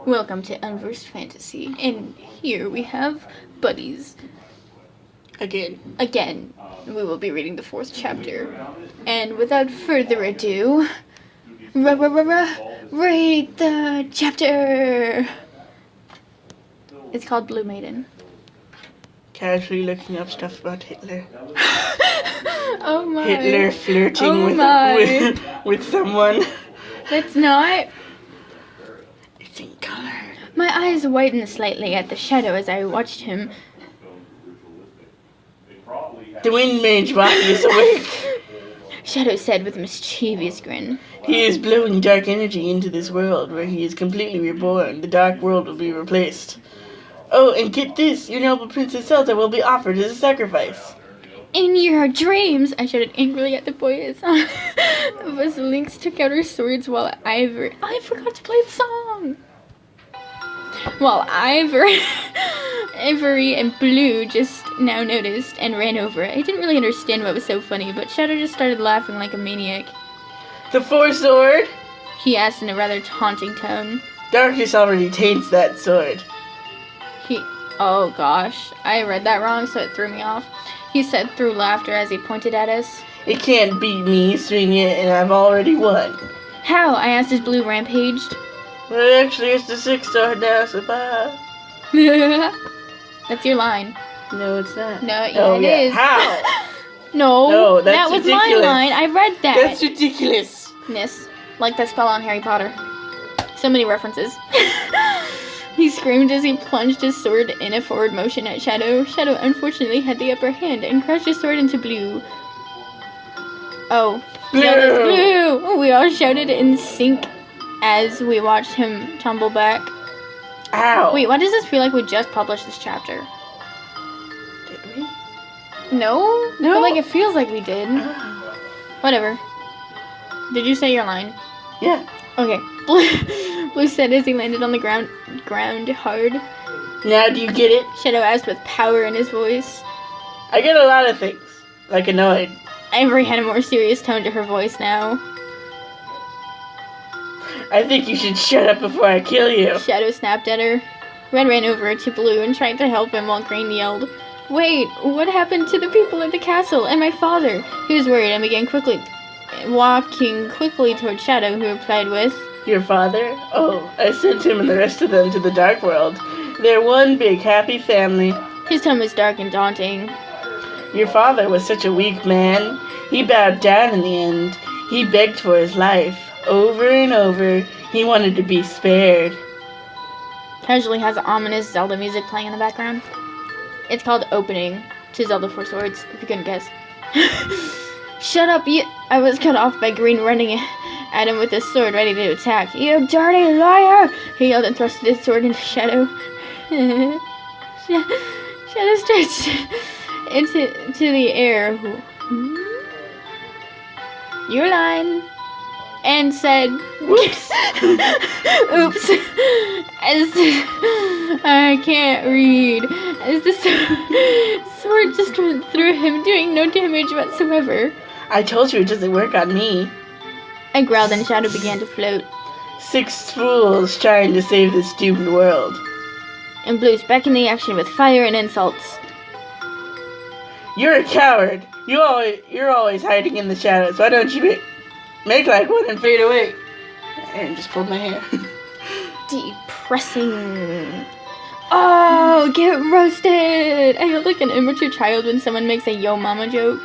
Welcome to Unversed Fantasy, and here we have buddies. Again. We will be reading the 4th chapter. And without further ado, read the chapter! It's called Blue Maiden. Casually looking up stuff about Hitler. Oh my. Hitler flirting with someone. Let's not. It's in color. My eyes widened slightly at the shadow as I watched him. The wind mage body is awake. Shadow said with a mischievous grin. He is blowing dark energy into this world where he is completely reborn. The dark world will be replaced. Oh, and get this, your noble Princess ZELDA will be offered as a sacrifice. In your dreams, I shouted angrily at the boys. But Lynx took out her swords while I forgot to play the song. While Ivory and Blue just now noticed and ran over. I didn't really understand what was so funny, but Shadow just started laughing like a maniac. The Four Sword? He asked in a rather taunting tone. Darkness already taints that sword. Oh gosh, I read that wrong, so it threw me off. He said through laughter as he pointed at us. It can't beat me, swing it, and I've already won. How? I asked as Blue rampaged. Well, actually, it's the 6th sword now, so bye. That's your line. No, it's not. No, yeah, it is. How? No, that's that was ridiculous. my line. I read that. That's ridiculous. Like that spell on Harry Potter. So many references. He screamed as he plunged his sword in a forward motion at Shadow. Shadow unfortunately had the upper hand and crashed his sword into Blue. Oh. Blue! Blue! We all shouted in sync as we watched him tumble back. Ow! Wait, why does this feel like we just published this chapter? Did we? No? But like it feels like we did. Whatever. Did you say your line? Yeah. Okay. Blue said as he landed on the ground hard. Now do you get it? Shadow asked with power in his voice. I get a lot of things. Like annoyed. Ivory had a more serious tone to her voice now. I think you should shut up before I kill you. Shadow snapped at her. Red ran over to Blue and tried to help him while Green yelled, "Wait, what happened to the people at the castle and my father?" He was worried and began walking quickly toward Shadow, who replied with, Your father? Oh, I sent him and the rest of them to the dark world. They're one big happy family. His tone was dark and daunting. Your father was such a weak man. He bowed down in the end. He begged for his life. Over and over, he wanted to be spared. Casually has ominous Zelda music playing in the background. It's called Opening to Zelda 4 Swords, if you couldn't guess. Shut up, you... I was cut off by Green running at him with his sword ready to attack. You dirty liar! He yelled and thrusted his sword into Shadow. Shadow stretched into the air. Your line. And said, "Whoops." Oops. I can't read. As the sword just went through him, doing no damage whatsoever. I told you it doesn't work on me. I growled and Shadow began to float. 6 fools trying to save this doomed world. And Blue's back in the action with fire and insults. You're a coward. You're always hiding in the shadows. Why don't you make like one and fade away? And just pulled my hair. Depressing. Oh, get roasted! I feel like an immature child when someone makes a yo mama joke.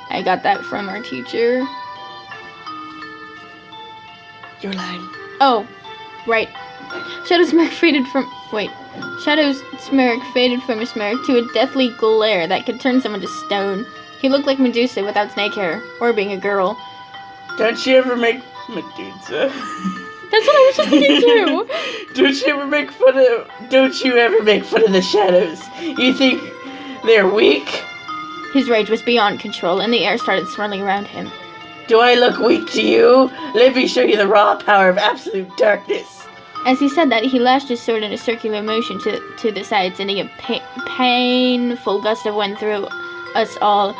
I got that from our teacher. Your line. Oh, right. Shadow's smirk faded from his smirk to a deathly glare that could turn someone to stone. He looked like Medusa without snake hair, or being a girl. Don't you ever make Medusa? That's what I was just thinking too. Don't you ever make fun of the shadows? You think they're weak? His rage was beyond control, and the air started swirling around him. Do I look weak to you? Let me show you the raw power of absolute darkness. As he said that, he lashed his sword in a circular motion to the side, sending a painful gust of wind through us all.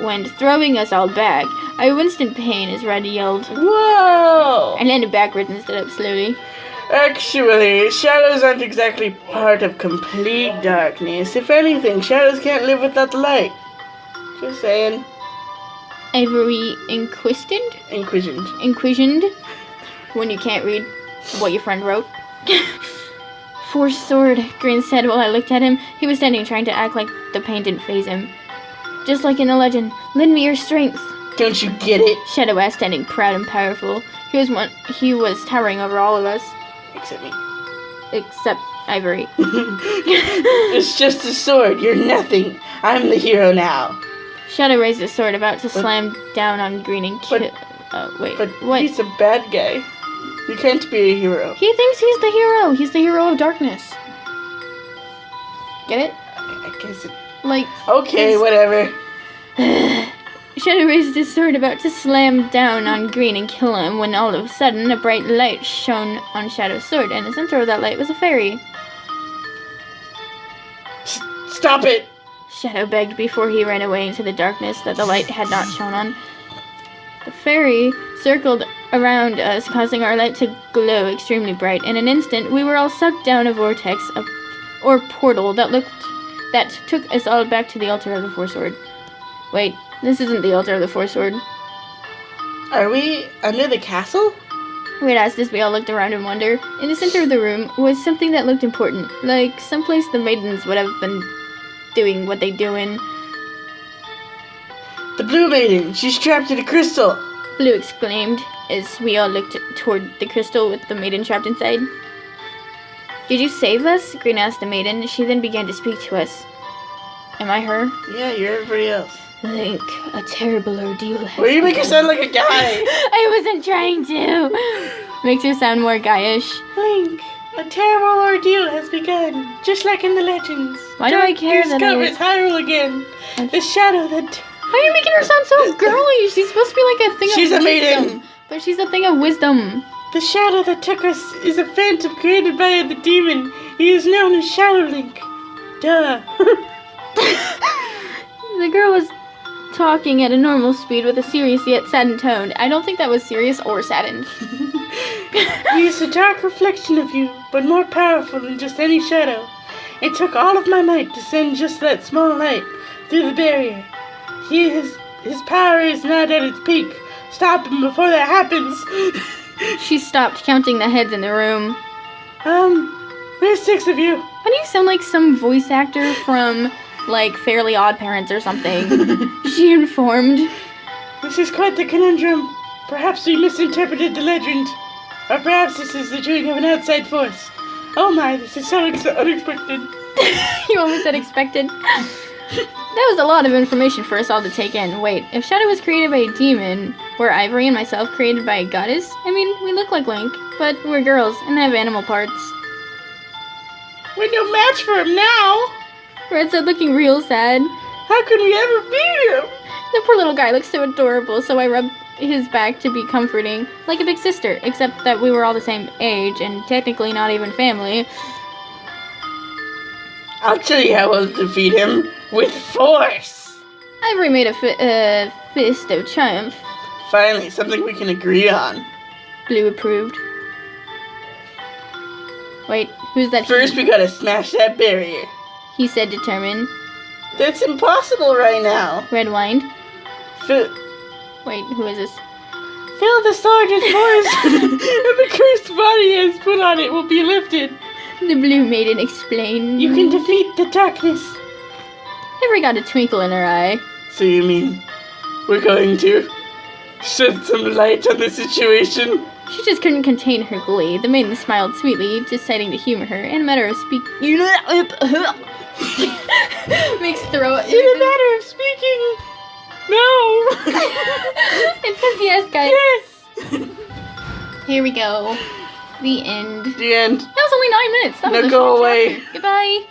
went throwing us all back. I winced in pain as Red yelled. Whoa! I landed backwards and stood up slowly. Actually, shadows aren't exactly part of complete darkness. If anything, shadows can't live without the light. Just saying. Avery inquisitioned? Inquisitioned? When you can't read what your friend wrote. Force sword, Green said while I looked at him. He was standing trying to act like the pain didn't faze him. Just like in the legend, lend me your strength. Don't you get it? Shadow asked, standing proud and powerful. He was towering over all of us. Except me. Except Ivory. It's just a sword. You're nothing. I'm the hero now. Shadow raised his sword, about to slam down on Green and kill. Wait. But what? He's a bad guy. You can't be a hero. He thinks he's the hero. He's the hero of darkness. Get it? I guess it. Like. Okay, whatever. Shadow raised his sword, about to slam down on Green and kill him, when all of a sudden a bright light shone on Shadow's sword, and in the center of that light was a fairy. Stop it! Shadow begged before he ran away into the darkness that the light had not shone on. The fairy circled around us, causing our light to glow extremely bright. In an instant, we were all sucked down a vortex or portal that took us all back to the altar of the Force Sword. Wait, this isn't the altar of the Force Sword. Are we under the castle? We'd asked as we all looked around in wonder. In the center of the room was something that looked important, like someplace the maidens would have been doing what they do in. The Blue Maiden! She's trapped in a crystal! Blue exclaimed as we all looked toward the crystal with the maiden trapped inside. Did you save us? Green asked the maiden. She then began to speak to us. Am I her? Yeah, you're everybody else. Link, a terrible ordeal has Well, you make her begun. sound like a guy! I wasn't trying to! Makes her sound more guyish. Link, a terrible ordeal has begun, just like in the legends. Why do I care that I... discovers Hyrule again. The shadow that... Why are you making her sound so girly? She's supposed to be like a thing She's of a wisdom. maiden. But she's a thing of wisdom. The shadow that took us is a phantom created by the demon. He is known as Shadow Link. Duh. The girl was talking at a normal speed with a serious yet saddened tone. I don't think that was serious or saddened. He is a dark reflection of you, but more powerful than just any shadow. It took all of my might to send just that small light through the barrier. His power is not at its peak. Stop him before that happens. She stopped, counting the heads in the room. There's 6 of you. Why do you sound like some voice actor from, like, Fairly Odd Parents or something? She informed. This is quite the conundrum. Perhaps we misinterpreted the legend. Or perhaps this is the doing of an outside force. Oh my, this is so unexpected. You almost said expected. That was a lot of information for us all to take in. Wait, if Shadow was created by a demon, were Ivory and myself created by a goddess? I mean, we look like Link, but we're girls and have animal parts. We're no match for him now. Red said, looking real sad. How could we ever beat him? The poor little guy looks so adorable, so I rubbed his back to be comforting, like a big sister, except that we were all the same age and technically not even family. I'll tell you how we'll defeat him. With force. Ivory made a fist of triumph. Finally, something we can agree on. Blue approved. Wait, who's that? First, we gotta smash that barrier. He said, determined. That's impossible right now. Red whined. Wait, who is this? Fill the sword with force, and the cursed body he has put on it will be lifted. The Blue Maiden explained. You can defeat the darkness. Ivory got a twinkle in her eye. So you mean we're going to shed some light on the situation? She just couldn't contain her glee. The maiden smiled sweetly, deciding to humor her. In a matter of speaking... Makes throat... In a matter of speaking... No! It says yes, guys. Yes! Here we go. The end. The end. That was only 9 minutes. That was Now a go short away. chapter. Goodbye.